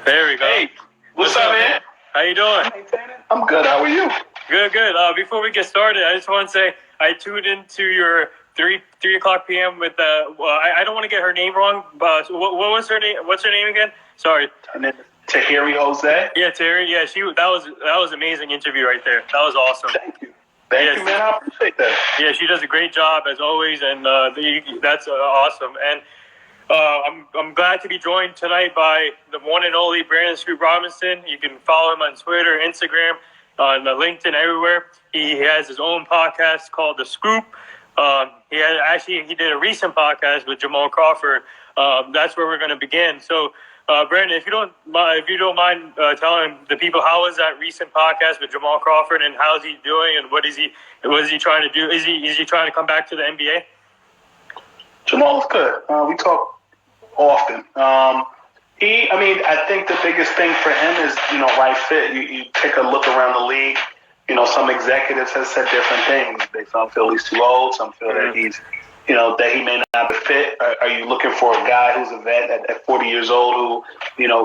There we go. Hey, what's up, man? How you doing? I'm good. How are you? Good. Before we get started, I just want to say I tuned into your 3 o'clock p.m. with I don't want to get her name wrong, but what was her name? What's her name again? Sorry. Tahiri Jose. Yeah, Terry. Yeah, that was amazing interview right there. That was awesome. Thank you. Thank you, man. I appreciate that. Yeah, she does a great job as always, and that's awesome. And I'm glad to be joined tonight by the one and only Brandon Scoop Robinson. You can follow him on Twitter, Instagram, on LinkedIn, everywhere. He has his own podcast called The Scoop. He did a recent podcast with Jamal Crawford. That's where we're going to begin. So, Brandon, if you don't mind telling the people, how was that recent podcast with Jamal Crawford, and how's he doing, and what is he trying to do? Is he trying to come back to the NBA? Jamal's good. We talk often. I think the biggest thing for him is, right fit. You take a look around the league. Some executives have said different things. Some feel he's too old. Some feel that he's, that he may not be fit. Are you looking for a guy who's a vet at 40 years old who,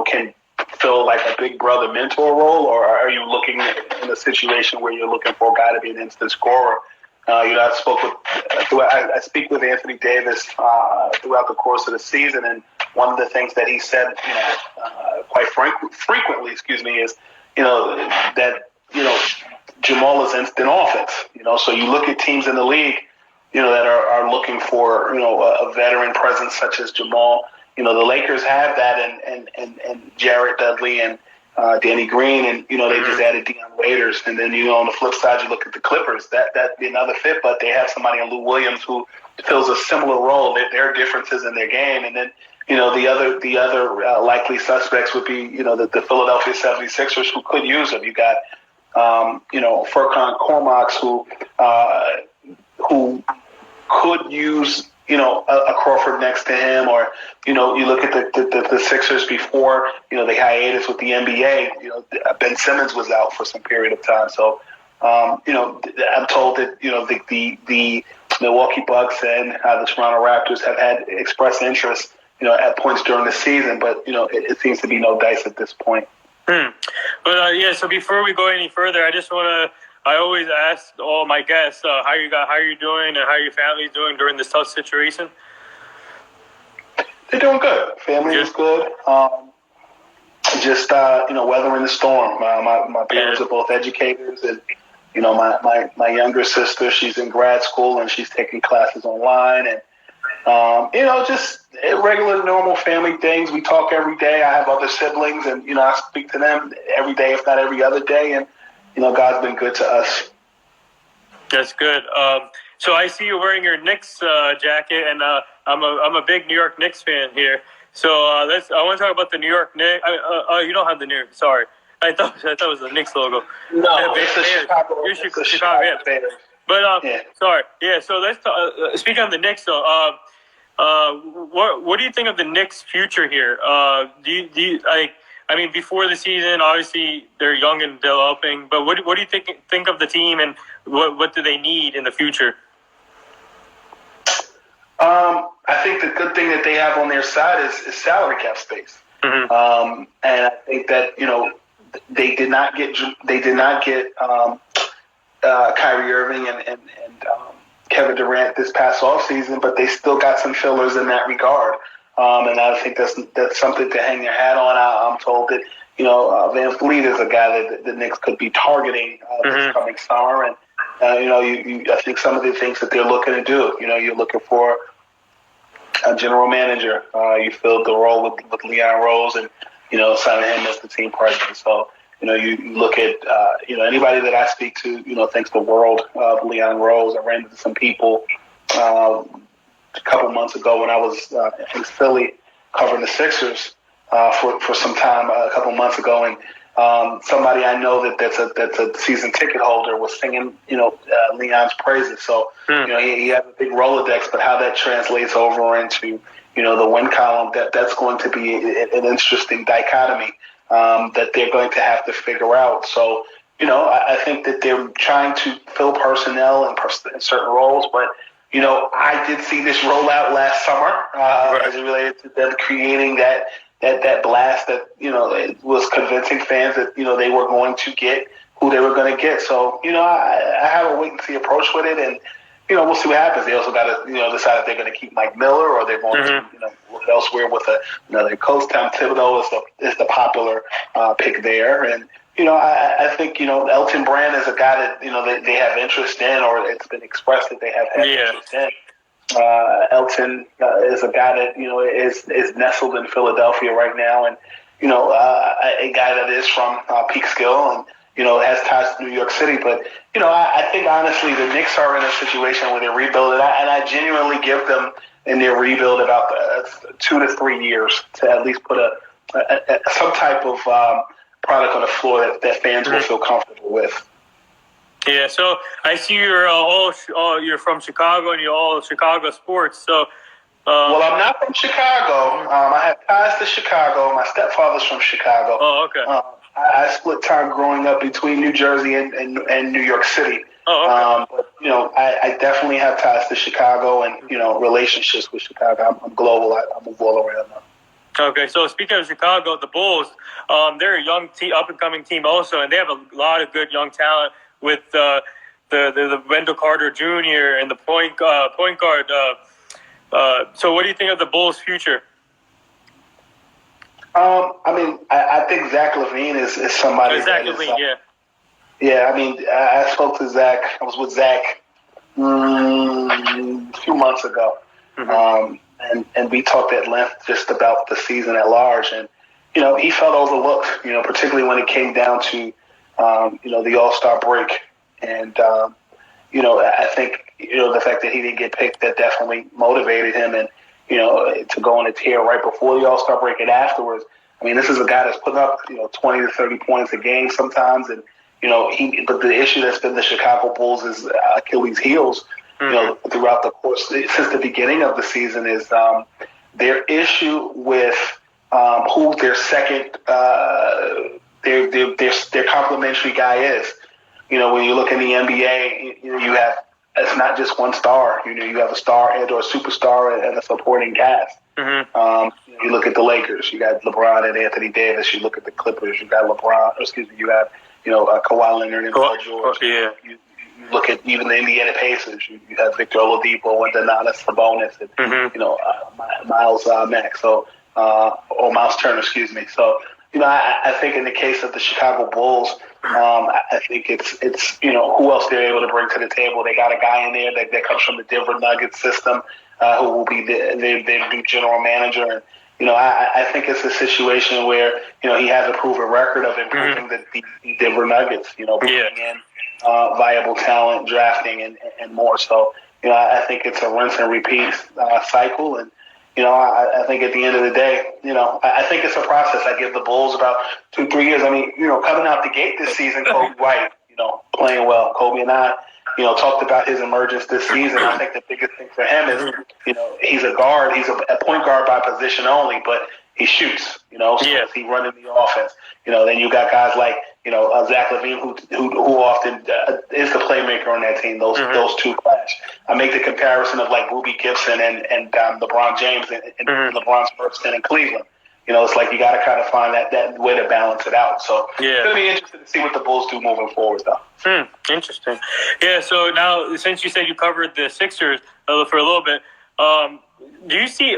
can fill like a big brother mentor role? Or are you looking in a situation where you're looking for a guy to be an instant scorer? I speak with Anthony Davis throughout the course of the season, and one of the things that he said, quite frequently, is, that Jamal is instant offense. So you look at teams in the league, that are looking for a veteran presence such as Jamal. The Lakers have that, and Jared Dudley and Danny Green, and they just added Dion Waiters, and then on the flip side you look at the Clippers. That'd be another fit, but they have somebody in Lou Williams who fills a similar role. There are differences in their game, and then the other likely suspects would be the Philadelphia 76ers, who could use them. You got Furkan Korkmaz, who could use a Crawford next to him, or you look at the Sixers before the hiatus with the NBA. Ben Simmons was out for some period of time, so I'm told that the Milwaukee Bucks and the Toronto Raptors have had expressed interest at points during the season, but it seems to be no dice at this point. But so before we go any further, I always ask all my guests how you doing and how your family's doing during this tough situation. They're doing good. Family is good. Weathering the storm. My parents are both educators, and my younger sister, she's in grad school and she's taking classes online, and just regular normal family things. We talk every day. I have other siblings, and I speak to them every day, if not every other day, and God's been good to us. That's good. So I see you wearing your Knicks jacket, and I'm a big New York Knicks fan here. So I want to talk about the New York Knicks. You don't have the New York. Sorry, I thought it was the Knicks logo. No, it's the Chicago. You're Chicago. Yeah. But sorry. Yeah. So let's speak on the Knicks though. What do you think of the Knicks' future here? Do you like? I mean, before the season, obviously they're young and developing. But what do you think of the team, and what do they need in the future? I think the good thing that they have on their side is salary cap space. And I think that they did not get Kyrie Irving and Kevin Durant this past offseason, but they still got some fillers in that regard. And I think that's something to hang your hat on. I'm told that Van Fleet is a guy that the Knicks could be targeting this coming summer, and I think some of the things that they're looking to do. You're looking for a general manager. You filled the role with Leon Rose, and signing him as the team president. So you look at anybody that I speak to, thinks the world of Leon Rose. I ran into some people a couple months ago when I was in Philly covering the Sixers for some time a couple months ago, and somebody I know that's a season ticket holder was singing Leon's praises. So he has a big Rolodex, but how that translates over into the win column, that's going to be an interesting dichotomy that they're going to have to figure out. So I think that they're trying to fill personnel in certain roles, but I did see this roll out last summer as it related to them creating that that blast that, it was convincing fans that, they were going to get who they were going to get. So, I have a wait-and-see approach with it, and, we'll see what happens. They also got to, decide if they're going to keep Mike Miller or they're going to, look elsewhere with another coach. Tom Thibodeau is the popular pick there. And, I think, Elton Brand is a guy that, they have interest in, or it's been expressed that they have had interest in. Elton is a guy that, is nestled in Philadelphia right now, and, a guy that is from Peekskill and, has ties to New York City. But, I think, honestly, the Knicks are in a situation where they're rebuilding, and I genuinely give them in their rebuild about 2 to 3 years to at least put some type of product on the floor that fans will feel comfortable with. Yeah, so I see you're you're from Chicago and you're all Chicago sports. So, well, I'm not from Chicago. I have ties to Chicago. My stepfather's from Chicago. Oh, okay. I split time growing up between New Jersey and New York City. Oh, okay. But, I definitely have ties to Chicago and, relationships with Chicago. I'm global. I move all around now. Okay, so speaking of Chicago, the Bulls, they're a young up-and-coming team also, and they have a lot of good young talent with the Wendell Carter Jr. and the point guard. So what do you think of the Bulls' future? I think Zach LaVine is somebody. Zach LaVine, yeah. Yeah, I spoke to Zach. I was with Zach a few months ago. Mm-hmm. And we talked at length just about the season at large. And, he felt overlooked, particularly when it came down to, the All-Star break. And, I think, the fact that he didn't get picked, that definitely motivated him. And, to go on a tear right before the All-Star break and afterwards. I mean, this is a guy that's putting up, 20 to 30 points a game sometimes. And, but the issue that's been the Chicago Bulls is Achilles' heels. Throughout the course since the beginning of the season is their issue with who their second their complementary guy is. When you look in the NBA, you have it's not just one star. You have a star and or a superstar and a supporting cast. You look at the Lakers, you got LeBron and Anthony Davis. You look at the Clippers, you got you have Kawhi Leonard and Paul George. Yeah. You look at even the Indiana Pacers. You have Victor Oladipo and Donatas Sabonis and Miles Max. Or Miles Turner, excuse me. So I think in the case of the Chicago Bulls, I think it's who else they're able to bring to the table. They got a guy in there that comes from the Denver Nuggets system, who will be their new general manager. And I think it's a situation where he has a proven record of improving the Denver Nuggets. Bringing in viable talent, drafting, and more. So, I think it's a rinse and repeat cycle. And, I think at the end of the day, I think it's a process. I give the Bulls about 2-3 years. I mean, coming out the gate this season, Kobe White, playing well. Kobe and I, talked about his emergence this season. I think the biggest thing for him is, he's a guard. He's a point guard by position only, but he shoots, so he running the offense. Then you got guys like, Zach LaVine, who often is the playmaker on that team. Those two clash. I make the comparison of like Ruby Gibson and LeBron James and LeBron's first stint in Cleveland. It's like you got to kind of find that way to balance it out. So it's going to be interesting to see what the Bulls do moving forward, though. Interesting. Yeah, so now since you said you covered the Sixers for a little bit, do you see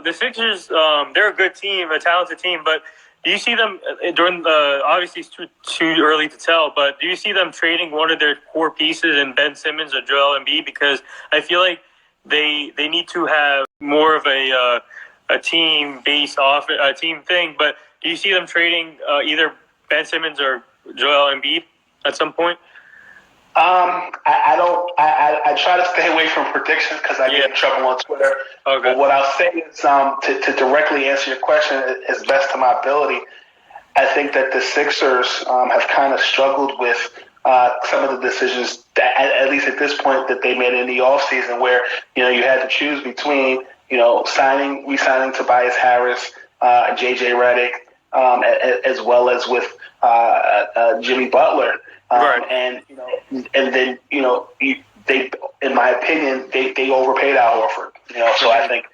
the Sixers, they're a good team, a talented team, but do you see them during the, obviously it's too early to tell, but do you see them trading one of their core pieces in Ben Simmons or Joel Embiid? Because I feel like they need to have more of a team-based a team thing, but do you see them trading either Ben Simmons or Joel Embiid at some point? I don't. I try to stay away from predictions because I get in trouble on Twitter. Okay. But what I'll say is, to directly answer your question as best to my ability, I think that the Sixers have kind of struggled with some of the decisions, at least at this point, that they made in the offseason, where you had to choose between re-signing Tobias Harris, JJ Redick, as well as with Jimmy Butler. Right. And then they, in my opinion, they overpaid Al Horford. So I think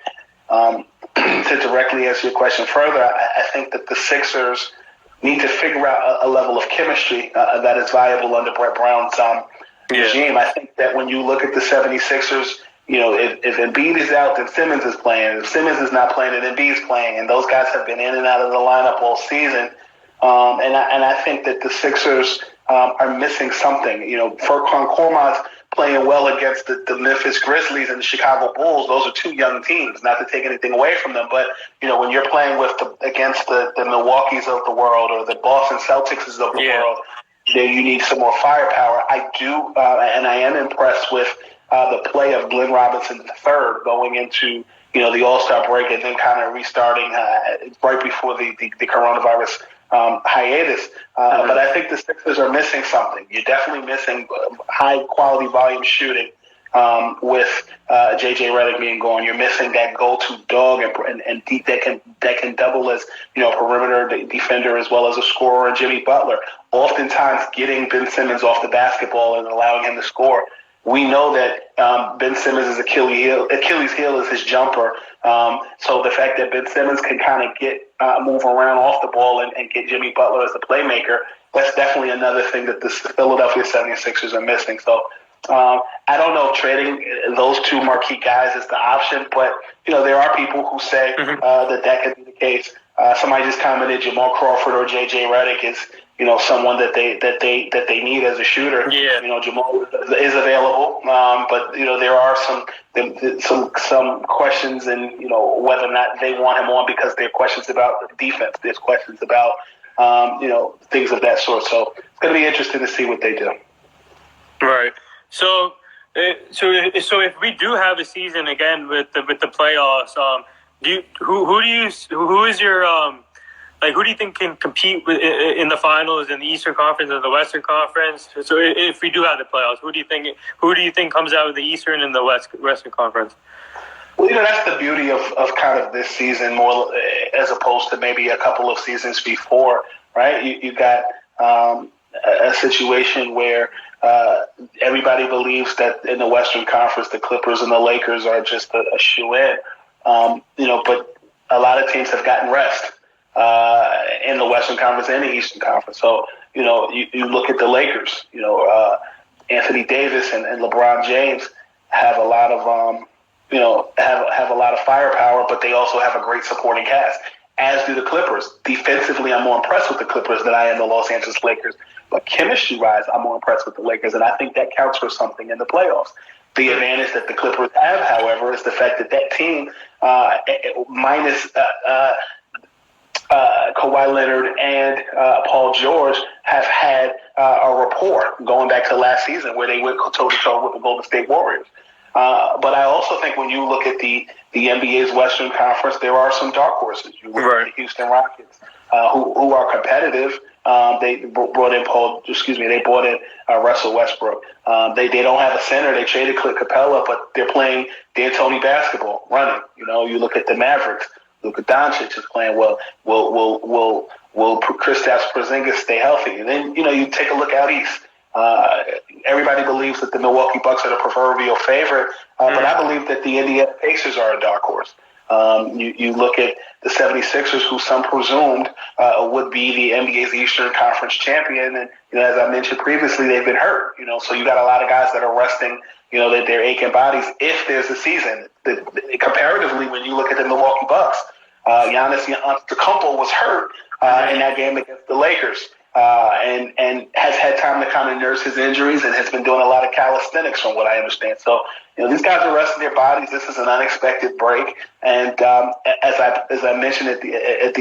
to directly answer your question further, I think that the Sixers need to figure out a level of chemistry that is viable under Brett Brown's regime. I think that when you look at the 76ers, if Embiid is out, then Simmons is playing. If Simmons is not playing, then Embiid's playing. And those guys have been in and out of the lineup all season. And I think that the Sixers are missing something. Furkan Korkmaz playing well against the Memphis Grizzlies and the Chicago Bulls. Those are two young teams, not to take anything away from them. But, when you're playing against the Milwaukees of the world or the Boston Celtics of the world, you need some more firepower. I do, and I am impressed with the play of Glenn Robinson III going into, the All-Star break and then kind of restarting right before the coronavirus hiatus. But I think the Sixers are missing something. You're definitely missing high-quality volume shooting with J.J. Redick being gone. You're missing that go-to dog and that can double as, perimeter defender as well as a scorer, Jimmy Butler. Oftentimes getting Ben Simmons off the basketball and allowing him to score. We know that Ben Simmons' Achilles heel is his jumper. So the fact that Ben Simmons can kind of move around off the ball and get Jimmy Butler as the playmaker, that's definitely another thing that the Philadelphia 76ers are missing. So I don't know if trading those two marquee guys is the option, but there are people who say that could be the case. Somebody just commented Jamal Crawford or J.J. Redick is someone that they need as a shooter. Jamal is available, but there are some questions in whether or not they want him on because there are questions about defense. There's questions about things of that sort. So it's going to be interesting to see what they do. Right. So if we do have a season again with the playoffs, who is your who do you think can compete in the finals in the Eastern Conference or the Western Conference? So if we do have the playoffs, who do you think comes out of the Eastern and the Western Conference? Well, that's the beauty of kind of this season more as opposed to maybe a couple of seasons before, right? You got a situation where everybody believes that in the Western Conference, the Clippers and the Lakers are just a shoe-in. But a lot of teams have gotten rest in the Western Conference and the Eastern Conference. So, you look at the Lakers, Anthony Davis and LeBron James have a lot of, have a lot of firepower, but they also have a great supporting cast, as do the Clippers. Defensively, I'm more impressed with the Clippers than I am the Los Angeles Lakers. But chemistry-wise, I'm more impressed with the Lakers, and I think that counts for something in the playoffs. The advantage that the Clippers have, however, is the fact that team, minus Kawhi Leonard and Paul George, have had a rapport going back to last season where they went toe-to-toe with the Golden State Warriors. But I also think when you look at the NBA's Western Conference, there are some dark horses. You look at the Houston Rockets, who are competitive. They brought in Russell Westbrook. They don't have a center. They traded Clint Capella, but they're playing D'Antoni basketball, running. You look at the Mavericks. Luka Doncic is playing well. Will Kristaps Porzingis stay healthy? And then you take a look out east. Everybody believes that the Milwaukee Bucks are the proverbial favorite, but I believe that the Indiana Pacers are a dark horse. You look at the 76ers, who some presumed would be the NBA's Eastern Conference champion, and as I mentioned previously, they've been hurt. So you got a lot of guys that are resting. That they're aching bodies if there's a season. Comparatively, when you look at the Milwaukee Bucks, Giannis Antetokounmpo was hurt in that game against the Lakers. And has had time to kind of nurse his injuries and has been doing a lot of calisthenics from what I understand. So, these guys are resting their bodies. This is an unexpected break. And as I mentioned at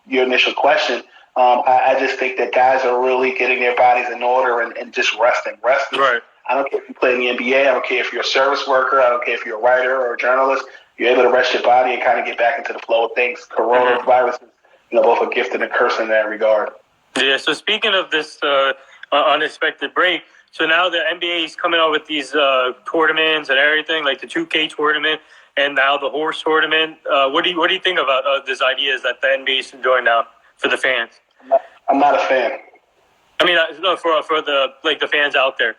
your initial question, I just think that guys are really getting their bodies in order and just resting. Right. I don't care if you play in the NBA. I don't care if you're a service worker. I don't care if you're a writer or a journalist. You're able to rest your body and kind of get back into the flow of things. Coronavirus is, both a gift and a curse in that regard. Yeah, so speaking of this unexpected break, so now the NBA is coming out with these tournaments and everything, like the 2K tournament and now the horse tournament. What do you think about these ideas that the NBA is enjoying now for the fans? I'm not a fan. I mean, no, for the fans out there.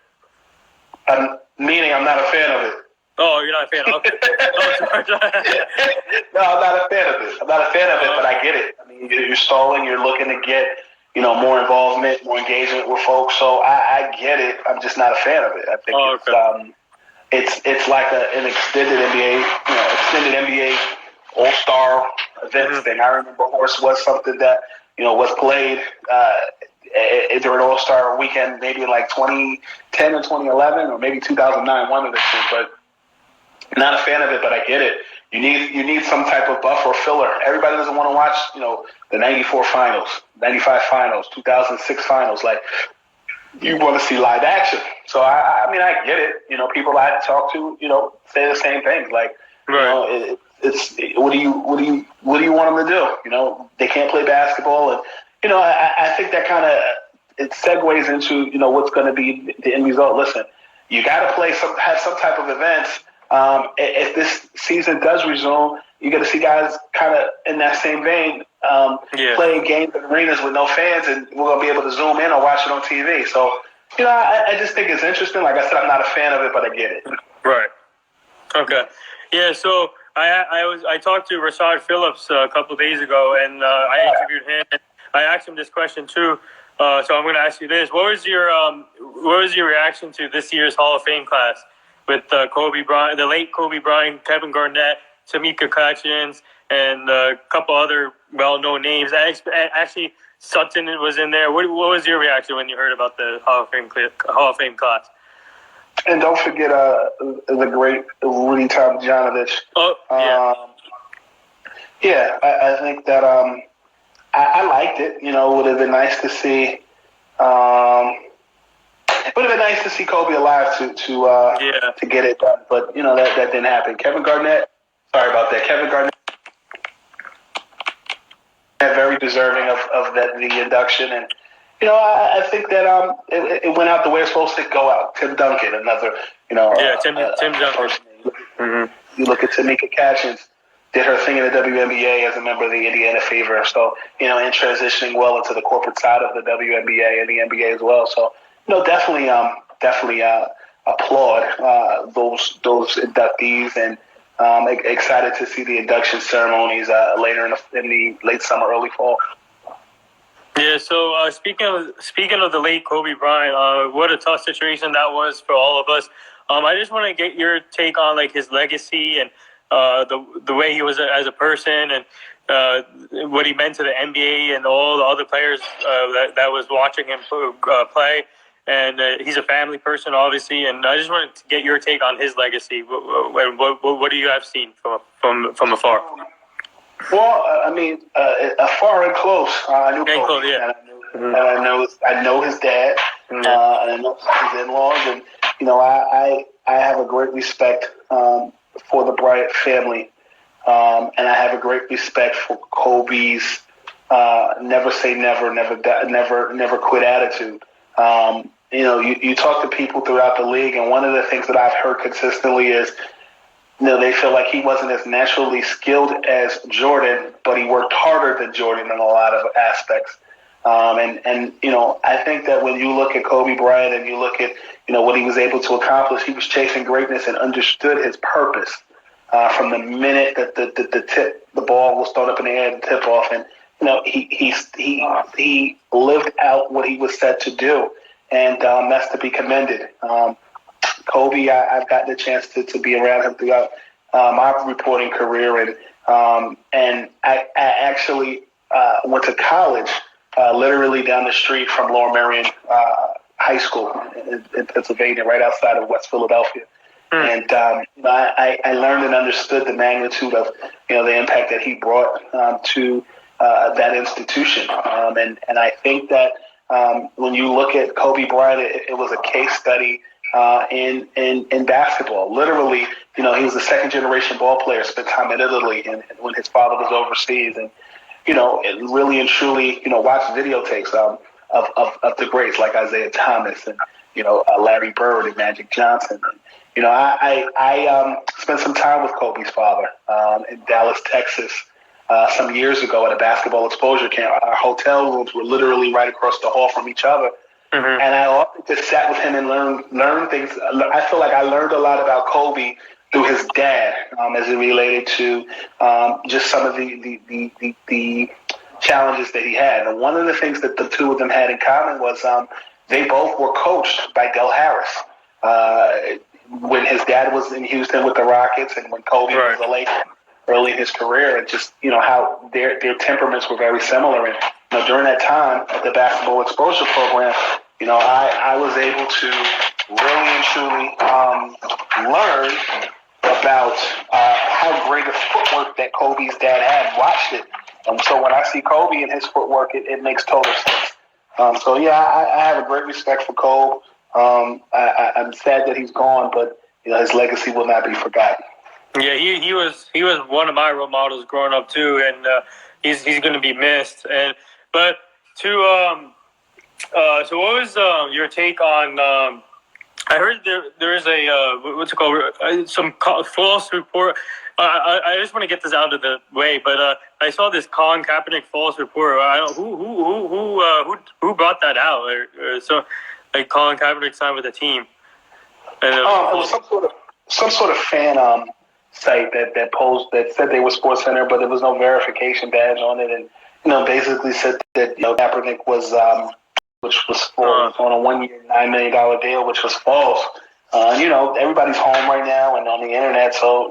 Meaning I'm not a fan of it. Oh, you're not a fan. Okay. No, I'm not a fan of it. But I get it. I mean, you're stalling. You're looking to get, more involvement, more engagement with folks. So I get it. I'm just not a fan of it. I think it's like an extended NBA All-Star events thing. I remember Horse was something that was played during All-Star weekend, maybe like 2010 or 2011, or maybe 2009, one of the two. But not a fan of it, but I get it. You need some type of buffer or filler. Everybody doesn't want to watch, the 94 finals, 95 finals, 2006 finals. Like, you want to see live action. So I mean, I get it. People I talk to, say the same things. Like, right. It's what do you want them to do? They can't play basketball, and I think that kind of it segues into what's going to be the end result. Listen, you got to have some type of events. If this season does resume, you're going to see guys kind of in that same vein playing games in arenas with no fans, and we're going to be able to zoom in or watch it on TV. So, I just think it's interesting. Like I said, I'm not a fan of it, but I get it. Right. Okay. Yeah, so I talked to Rashad Phillips a couple of days ago, and I interviewed him. I asked him this question too. So I'm going to ask you this: What was your reaction to this year's Hall of Fame class with Kobe Bryant, the late Kobe Bryant, Kevin Garnett, Tamika Catchings, and a couple other well-known names? Actually, Sutton was in there. What was your reaction when you heard about the Hall of Fame class? And don't forget the great Rudy Tomjanovich. Oh, yeah. I think that I liked it. It would have been nice to see. It would have been nice to see Kobe alive to get it done, but that didn't happen. Kevin Garnett. Sorry about that. Kevin Garnett, very deserving of the induction, and I think that it went out the way it's supposed to go out. Tim Duncan, another Tim Duncan. You look at Tamika Catchings, did her thing in the WNBA as a member of the Indiana Fever, so in transitioning well into the corporate side of the WNBA and the NBA as well. So definitely applaud those inductees, and excited to see the induction ceremonies later in the late summer, early fall. Yeah, so speaking of the late Kobe Bryant, what a tough situation that was for all of us. I just want to get your take on like his legacy and the way he was as a person, and what he meant to the NBA and all the other players that was watching him play. And he's a family person, obviously. And I just wanted to get your take on his legacy. What do you have seen from afar? Well, I mean, far and close. I knew Kobe, and I know his dad, and I know his in-laws, and I have a great respect for the Bryant family, and I have a great respect for Kobe's never say never, never quit attitude. You talk to people throughout the league, and one of the things that I've heard consistently is, they feel like he wasn't as naturally skilled as Jordan, but he worked harder than Jordan in a lot of aspects. And I think that when you look at Kobe Bryant and you look at, what he was able to accomplish, he was chasing greatness and understood his purpose from the minute that the ball was thrown up in the air, the tip off, and he lived out what he was set to do, and that's to be commended. Kobe, I've gotten a chance to be around him throughout my reporting career, and I actually went to college literally down the street from Lower Merion High School in Pennsylvania, right outside of West Philadelphia. And I learned and understood the magnitude of the impact that he brought to that institution. And I think that when you look at Kobe Bryant, it was a case study in basketball. Literally, he was a second generation ball player, spent time in Italy and when his father was overseas, and and really and truly, watch videotapes of the greats like Isaiah Thomas and Larry Bird and Magic Johnson. I spent some time with Kobe's father in Dallas, Texas, some years ago at a basketball exposure camp. Our hotel rooms were literally right across the hall from each other. Mm-hmm. And I often just sat with him and learned things. I feel like I learned a lot about Kobe through his dad as it related to just some of the challenges that he had. And one of the things that the two of them had in common was they both were coached by Del Harris. When his dad was in Houston with the Rockets and when Kobe was a Laker early in his career, and just, how their temperaments were very similar. And during that time at the basketball exposure program, I was able to really and truly learn about how great a footwork that Kobe's dad had. Watched it. And so when I see Kobe and his footwork, it makes total sense. I have a great respect for Kobe. I'm sad that he's gone, but his legacy will not be forgotten. Yeah, he was one of my role models growing up too, and he's going to be missed. So what was your take on? I heard there is a what's it called? Some false report. I just want to get this out of the way, but I saw this Colin Kaepernick false report. I don't who brought that out. So like Colin Kaepernick signed with the team. And it was some sort of fan site that posed that said they were SportsCenter, but there was no verification badge on it, and basically said that Kaepernick was which was on a 1 year $9 million deal, which was false. Everybody's home right now and on the internet, so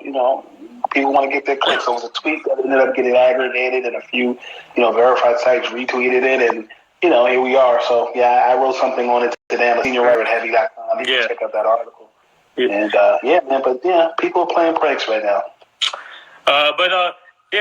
people want to get their clicks. So it was a tweet that ended up getting aggregated, and a few verified sites retweeted it, and here we are. So I wrote something on it today on seniorwriterheavy.com. You can check out that article. Yeah. But people are playing pranks right now.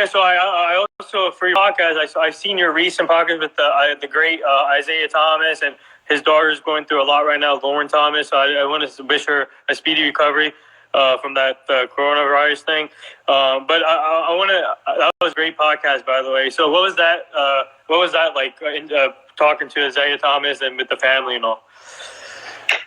So I also, for your podcast, I've seen your recent podcast with the great Isaiah Thomas, and his daughter's going through a lot right now, Lauren Thomas. So I want to wish her a speedy recovery from that coronavirus thing. But I want to. That was a great podcast, by the way. So what was that? What was that like? Talking to Isaiah Thomas and with the family and all.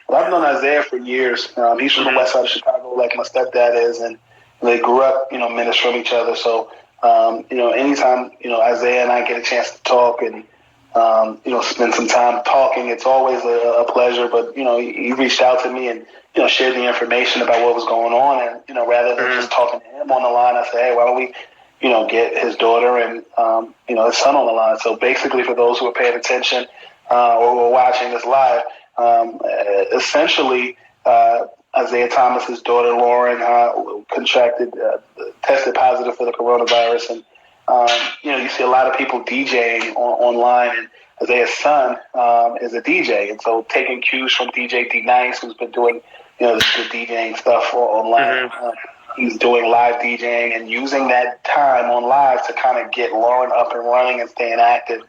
Well, I've known Isaiah for years. He's from the west side of Chicago, like my stepdad is, and they grew up, minutes from each other. So, anytime, Isaiah and I get a chance to talk and, spend some time talking, it's always a pleasure. But, he reached out to me and, shared the information about what was going on. And, rather than just talking to him on the line, I said, hey, why don't we, get his daughter and, his son on the line. So basically, for those who are paying attention or were watching this live, essentially, Isaiah Thomas's daughter Lauren tested positive for the coronavirus, and you see a lot of people DJing online, and Isaiah's son is a DJ, and so taking cues from DJ D-Nice, who's been doing the DJing stuff online. He's doing live DJing and using that time on live to kind of get Lauren up and running and staying active.